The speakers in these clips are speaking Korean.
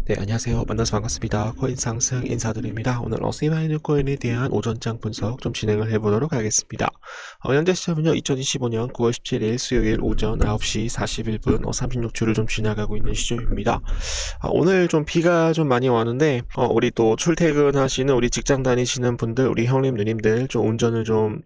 네, 안녕하세요. 만나서 반갑습니다. 코인 상승 인사드립니다. 오늘 시바이누 코인에 대한 오전장 분석 좀 진행을 해보도록 하겠습니다. 현재 시점은요, 2025년 9월 17일 수요일 오전 9시 41분 36초를 좀 지나가고 있는 시점입니다. 오늘 좀 비가 좀 많이 왔는데, 우리 또 출퇴근하시는 우리 직장 다니시는 분들, 우리 형님, 누님들 좀 운전을 좀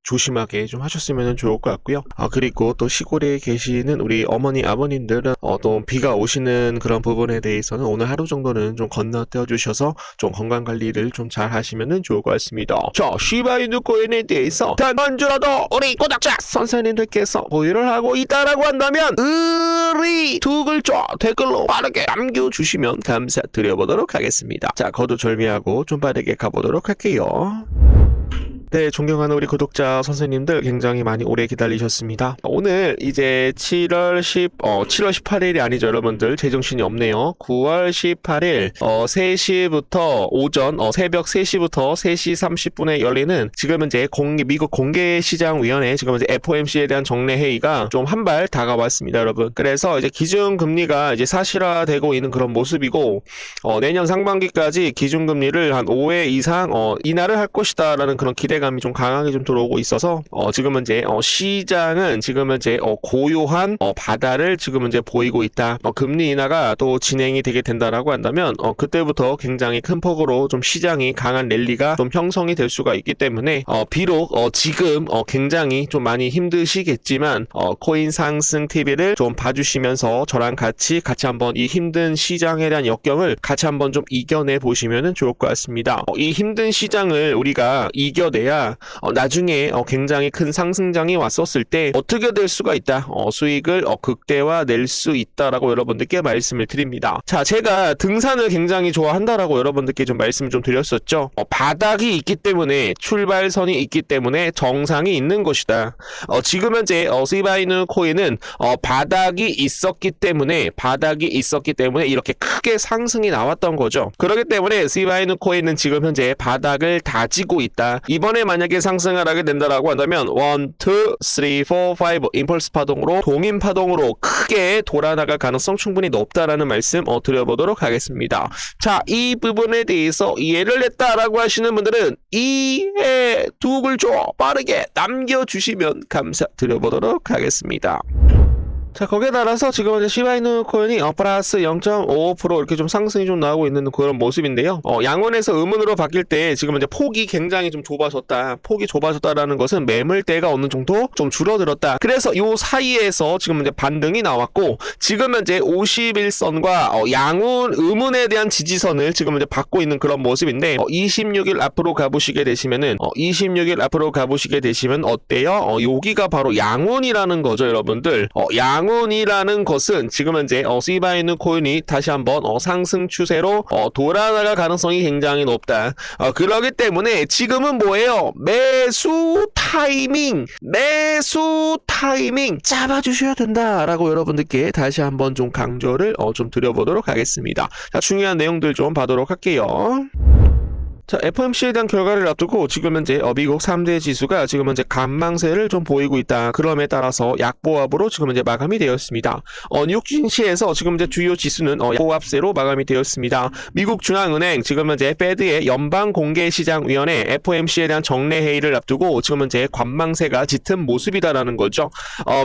조심하게 좀 하셨으면 좋을 것 같고요. 그리고 또 시골에 계시는 우리 어머니, 아버님들은 또 비가 오시는 그런 부분에 대해서는 오늘 하루 정도는 좀 건너뛰어 주셔서 좀 건강 관리를 좀 잘 하시면 좋을 것 같습니다. 자, 시바이누 코인에 대해서 단 번주라도 우리 구독자 선생님들께서 보유를 하고 있다라고 한다면 의리 두 글자 댓글로 빠르게 남겨주시면 감사드려보도록 하겠습니다. 자, 거두절미하고 좀 빠르게 가보도록 할게요. 네, 존경하는 우리 구독자 선생님들 굉장히 많이 오래 기다리셨습니다. 오늘 이제 7월 18일이 아니죠, 여러분들. 제정신이 없네요. 9월 18일 3시부터 오전 새벽 3시부터 3시 30분에 열리는 지금은 이제 미국 공개시장위원회 지금 이제 FOMC에 대한 정례 회의가 좀 한 발 다가왔습니다, 여러분. 그래서 이제 기준금리가 이제 사실화되고 있는 그런 모습이고 내년 상반기까지 기준금리를 한 5회 이상 인하를 할 것이다라는 그런 기대감이 좀 강하게 좀 들어오고 있어서 지금은 이제 시장은 지금은 이제 고요한 바다를 지금은 이제 보이고 있다. 금리 인하가 또 진행이 되게 된다라고 한다면 그때부터 굉장히 큰 폭으로 좀 시장이 강한 랠리가 좀 형성이 될 수가 있기 때문에 비록 지금 굉장히 좀 많이 힘드시겠지만 코인 상승 TV를 좀 봐주시면서 저랑 같이 한번 이 힘든 시장에 대한 역경을 같이 한번 좀 이겨내 보시면 좋을 것 같습니다. 이 힘든 시장을 우리가 이겨내야 나중에 굉장히 큰 상승장이 왔었을 때 어떻게 될 수가 있다. 수익을 극대화 낼 수 있다라고 여러분들께 말씀을 드립니다. 자, 제가 등산을 굉장히 좋아한다라고 여러분들께 좀 말씀을 좀 드렸었죠. 바닥이 있기 때문에 출발선이 있기 때문에 정상이 있는 것이다. 지금 현재 시바이누 코인은 바닥이 있었기 때문에 이렇게 크게 상승이 나왔던 거죠. 그렇기 때문에 시바이누 코인은 지금 현재 바닥을 다지고 있다. 이번에 만약에 상승을 하게 된다라고 한다면 1, 2, 3, 4, 5 임펄스 파동으로 동인 파동으로 크게 돌아나갈 가능성 충분히 높다라는 말씀 드려보도록 하겠습니다. 자, 이 부분에 대해서 이해를 했다라고 하시는 분들은 이해 두 글자 빠르게 남겨주시면 감사드려보도록 하겠습니다. 자, 거기에 따라서 지금 이제 시바이누 코인이 플러스 0.55% 이렇게 좀 상승이 좀 나오고 있는 그런 모습인데요. 양원에서 음운으로 바뀔 때 지금 이제 폭이 굉장히 좀 좁아졌다. 폭이 좁아졌다라는 것은 매물대가 어느 정도 좀 줄어들었다. 그래서 요 사이에서 지금 이제 반등이 나왔고 지금 현재 51선과 양운 음운에 대한 지지선을 지금 이제 받고 있는 그런 모습인데 26일 앞으로 가보시게 되시면은 26일 앞으로 가보시게 되시면 어때요? 여기가 바로 양운이라는 거죠, 여러분들. 양운이라는 것은 지금 현재 시바이누 코인이 다시 한번 상승 추세로 돌아나갈 가능성이 굉장히 높다. 그렇기 때문에 지금은 뭐예요? 매수 타이밍 잡아주셔야 된다라고 여러분들께 다시 한번 좀 강조를 좀 드려보도록 하겠습니다. 자, 중요한 내용들 좀 봐도록 할게요. 자, FOMC에 대한 결과를 앞두고 지금 현재 미국 3대 지수가 지금 현재 감망세를 좀 보이고 있다. 그럼에 따라서 약보합으로 지금 현재 마감이 되었습니다. 뉴욕 증시에서 지금 현재 주요 지수는 약보합세로 마감이 되었습니다. 미국 중앙은행 지금 현재 페드의 연방공개시장위원회 FOMC에 대한 정례 회의를 앞두고 지금 현재 관망세가 짙은 모습이다라는 거죠.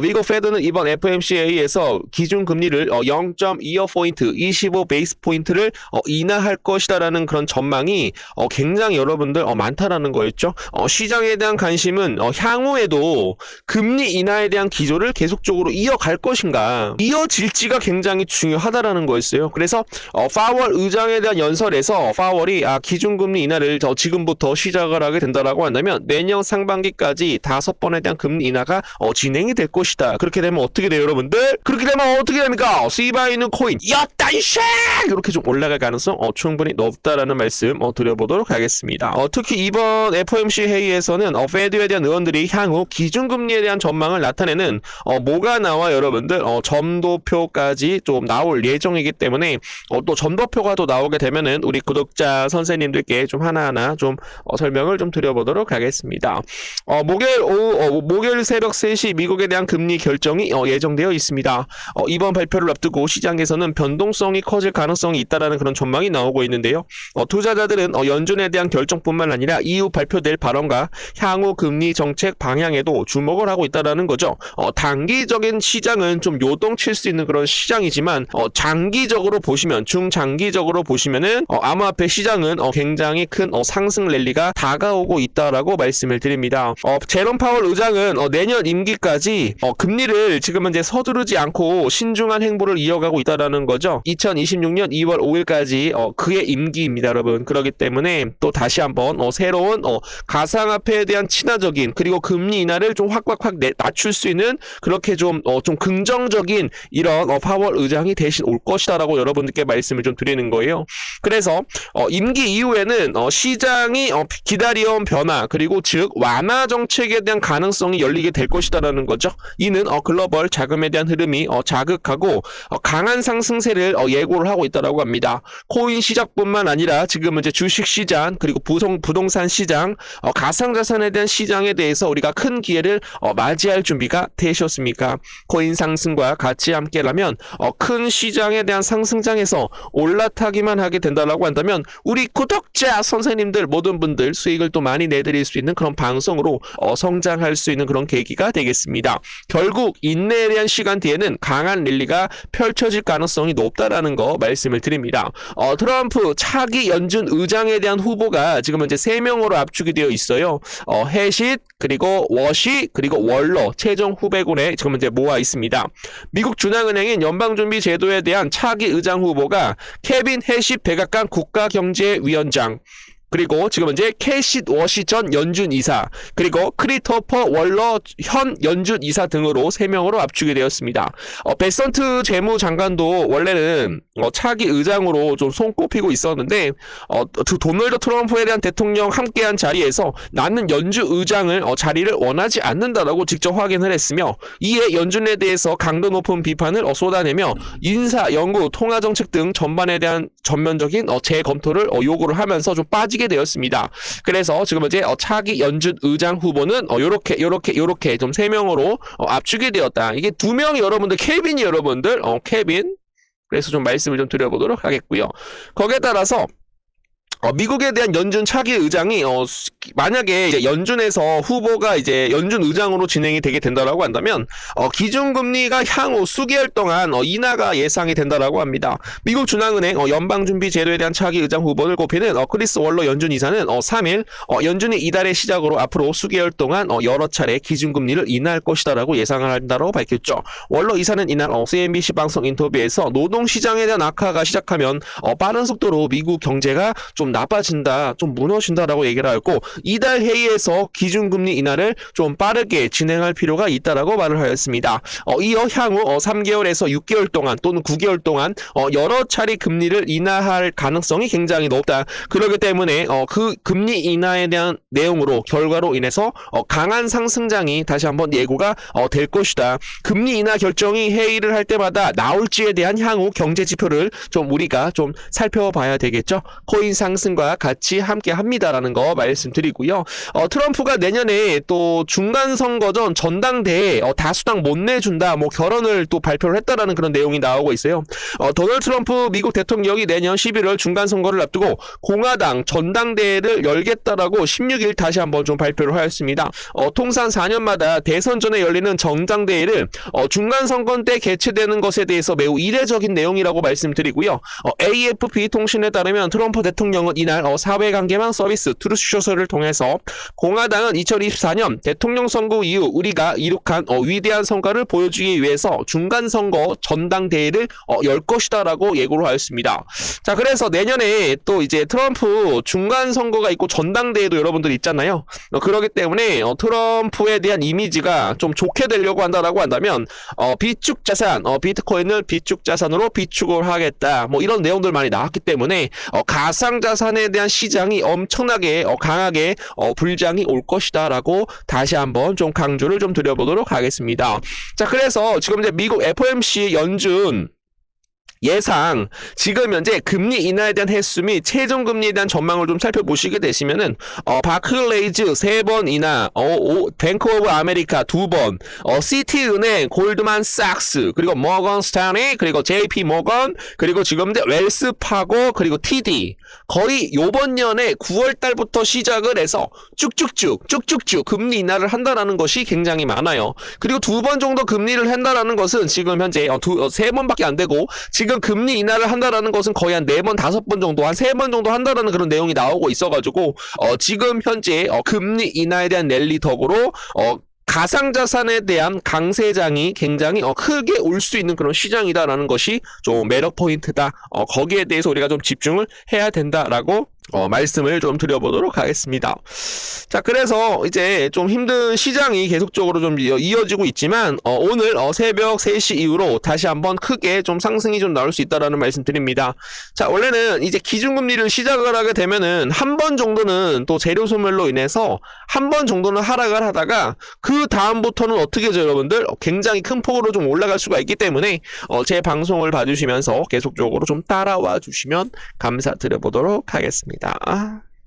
미국 페드는 이번 FOMC 회의에서 기준금리를 0.25포인트, 25 베이스 포인트를 인하할 것이다라는 그런 전망이 굉장히 여러분들 많다라는 거였죠. 시장에 대한 관심은 향후에도 금리 인하에 대한 기조를 계속적으로 이어갈 것인가, 이어질지가 굉장히 중요하다라는 거였어요. 그래서 파월 의장에 대한 연설에서 파월이 기준금리 인하를 지금부터 시작을 하게 된다라고 한다면 내년 상반기까지 5번에 대한 금리 인하가 진행이 될 것이다. 그렇게 되면 어떻게 돼요, 여러분들? 그렇게 되면 어떻게 됩니까? 시바이누 코인 여단식 이렇게 좀 올라갈 가능성 충분히 높다라는 말씀 드려보도록 살펴보도록 하겠습니다. 특히 이번 FOMC 회의에서는 페드에 대한 의원들이 향후 기준금리에 대한 전망을 나타내는 뭐가 나와 여러분들 점도표까지 좀 나올 예정이기 때문에 또 점도표가 또 나오게 되면은 우리 구독자 선생님들께 좀 하나하나 좀 설명을 좀 드려보도록 하겠습니다. 목요일 새벽 3시 미국에 대한 금리 결정이 예정되어 있습니다. 이번 발표를 앞두고 시장에서는 변동성이 커질 가능성이 있다라는 그런 전망이 나오고 있는데요. 투자자들은 연준에 대한 결정뿐만 아니라 이후 발표될 발언과 향후 금리 정책 방향에도 주목을 하고 있다라는 거죠. 단기적인 시장은 좀 요동칠 수 있는 그런 시장이지만 장기적으로 보시면 중장기적으로 보시면은 암호화폐 시장은 굉장히 큰 상승 랠리가 다가오고 있다라고 말씀을 드립니다. 제롬 파월 의장은 내년 임기까지 금리를 지금은 이제 서두르지 않고 신중한 행보를 이어가고 있다라는 거죠. 2026년 2월 5일까지 그의 임기입니다, 여러분. 그렇기 때문에 또 다시 한번 새로운 가상화폐에 대한 친화적인 그리고 금리 인하를 좀 확 낮출 수 있는 그렇게 좀 긍정적인 이런 파월 의장이 대신 올 것이다라고 여러분들께 말씀을 좀 드리는 거예요. 그래서 임기 이후에는 시장이 기다려온 변화 그리고 즉 완화 정책에 대한 가능성이 열리게 될 것이다라는 거죠. 이는 글로벌 자금에 대한 흐름이 자극하고 강한 상승세를 예고를 하고 있다라고 합니다. 코인 시장뿐만 아니라 지금은 이제 주식 시장 그리고 부동산 시장, 가상자산에 대한 시장에 대해서 우리가 큰 기회를 맞이할 준비가 되셨습니까? 코인 상승과 같이 함께라면 큰 시장에 대한 상승장에서 올라타기만 하게 된다라고 한다면 우리 구독자 선생님들 모든 분들 수익을 또 많이 내드릴 수 있는 그런 방송으로 성장할 수 있는 그런 계기가 되겠습니다. 결국 인내에 대한 시간 뒤에는 강한 랠리가 펼쳐질 가능성이 높다라는 거 말씀을 드립니다. 트럼프 차기 연준 의장에 대한 후보가 지금 현재 3명으로 압축이 되어 있어요. 해싯 그리고 워시 그리고 월러 최종 후보군에 지금 현재 모아 있습니다. 미국 중앙은행인 연방준비제도에 대한 차기 의장 후보가 케빈 해싯 백악관 국가경제위원장 그리고 지금 현재 캐시드 워시 전 연준 이사 그리고 크리토퍼 월러 현 연준 이사 등으로 3명으로 압축이 되었습니다. 베선트 재무장관도 원래는 차기 의장으로 좀 손꼽히고 있었는데 도널드 트럼프에 대한 대통령 함께한 자리에서 나는 연준 의장을 자리를 원하지 않는다라고 직접 확인을 했으며 이에 연준에 대해서 강도 높은 비판을 쏟아내며 인사, 연구, 통화정책 등 전반에 대한 전면적인 재검토를 요구를 하면서 좀 빠지게 되었습니다. 그래서 지금 이제 차기 연준 의장 후보는 요렇게 좀 3명으로 압축이 되었다. 이게 2명이 여러분들 케빈이 여러분들 케빈 그래서 좀 말씀을 좀 드려보도록 하겠고요. 거기에 따라서 미국에 대한 연준 차기 의장이 만약에 이제 연준에서 후보가 이제 연준 의장으로 진행이 되게 된다라고 한다면 기준금리가 향후 수개월 동안 인하가 예상이 된다라고 합니다. 미국 중앙은행 연방준비제도에 대한 차기 의장 후보를 꼽히는 크리스 월러 연준 이사는 3일 연준이 이달의 시작으로 앞으로 수개월 동안 여러 차례 기준금리를 인하할 것이다라고 예상을 한다고 밝혔죠. 월러 이사는 이날 CNBC 방송 인터뷰에서 노동시장에 대한 악화가 시작하면 빠른 속도로 미국 경제가 좀 나빠진다, 좀 무너진다라고 얘기를 하였고 이달 회의에서 기준금리 인하를 좀 빠르게 진행할 필요가 있다라고 말을 하였습니다. 이어 향후 3개월에서 6개월 동안 또는 9개월 동안 여러 차례 금리를 인하할 가능성이 굉장히 높다. 그렇기 때문에 그 금리 인하에 대한 내용으로 결과로 인해서 강한 상승장이 다시 한번 예고가 될 것이다. 금리 인하 결정이 회의를 할 때마다 나올지에 대한 향후 경제 지표를 좀 우리가 좀 살펴봐야 되겠죠. 코인 상승과 같이 함께 합니다라는 거 말씀드리고요. 트럼프가 내년에 또 중간선거 전 전당대회 다수당 못 내준다, 뭐 결혼을 또 발표를 했다라는 그런 내용이 나오고 있어요. 도널드 트럼프 미국 대통령이 내년 11월 중간선거를 앞두고 공화당 전당대회를 열겠다라고 16일 다시 한번 좀 발표를 하였습니다. 통상 4년마다 대선 전에 열리는 전당대회를 중간선거 때 개최되는 것에 대해서 매우 이례적인 내용이라고 말씀드리고요. AFP 통신에 따르면 트럼프 대통령은 이날 사회관계망 서비스 트루스쇼스를 통해서 공화당은 2024년 대통령 선거 이후 우리가 이룩한 위대한 성과를 보여주기 위해서 중간선거 전당대회를 열 것이다라고 예고를 하였습니다. 자, 그래서 내년에 또 이제 트럼프 중간선거가 있고 전당대회도 여러분들 있잖아요. 그렇기 때문에 트럼프에 대한 이미지가 좀 좋게 되려고 한다라고 한다면 비축 자산, 비트코인을 비축 자산으로 비축을 하겠다. 뭐 이런 내용들 많이 나왔기 때문에 가상자산 자산에 대한 시장이 엄청나게 강하게 불장이 올 것이다라고 다시 한번 좀 강조를 좀 드려보도록 하겠습니다. 자, 그래서 지금 이제 미국 FOMC 연준 예상 지금 현재 금리 인하에 대한 횟수 및 최종 금리에 대한 전망을 좀 살펴보시게 되시면은 바클레이즈 3번 인하, 뱅크 오브 아메리카 2번, 시티은행, 골드만삭스, 그리고 모건 스탠리, 그리고 JP 모건, 그리고 지금 이제 웰스파고, 그리고 TD 거의 요번 년에 9월 달부터 시작을 해서 쭉쭉쭉 금리 인하를 한다라는 것이 굉장히 많아요. 그리고 2번 정도 금리를 한다라는 것은 지금 현재 3번밖에 안 되고 지금 금리 인하를 한다라는 것은 거의 한 4번, 5번 정도, 한 3번 정도 한다라는 그런 내용이 나오고 있어가지고, 지금 현재, 금리 인하에 대한 랠리 덕으로, 가상자산에 대한 강세장이 굉장히 크게 올 수 있는 그런 시장이다라는 것이 좀 매력 포인트다. 거기에 대해서 우리가 좀 집중을 해야 된다라고 말씀을 좀 드려보도록 하겠습니다. 자, 그래서 이제 좀 힘든 시장이 계속적으로 좀 이어지고 있지만 오늘 새벽 3시 이후로 다시 한번 크게 좀 상승이 좀 나올 수 있다라는 말씀 드립니다. 자, 원래는 이제 기준금리를 시작을 하게 되면은 한 번 정도는 또 재료 소멸로 인해서 한 번 정도는 하락을 하다가 그 다음부터는 어떻게 해죠, 여러분들? 굉장히 큰 폭으로 좀 올라갈 수가 있기 때문에 제 방송을 봐주시면서 계속적으로 좀 따라와 주시면 감사드려보도록 하겠습니다.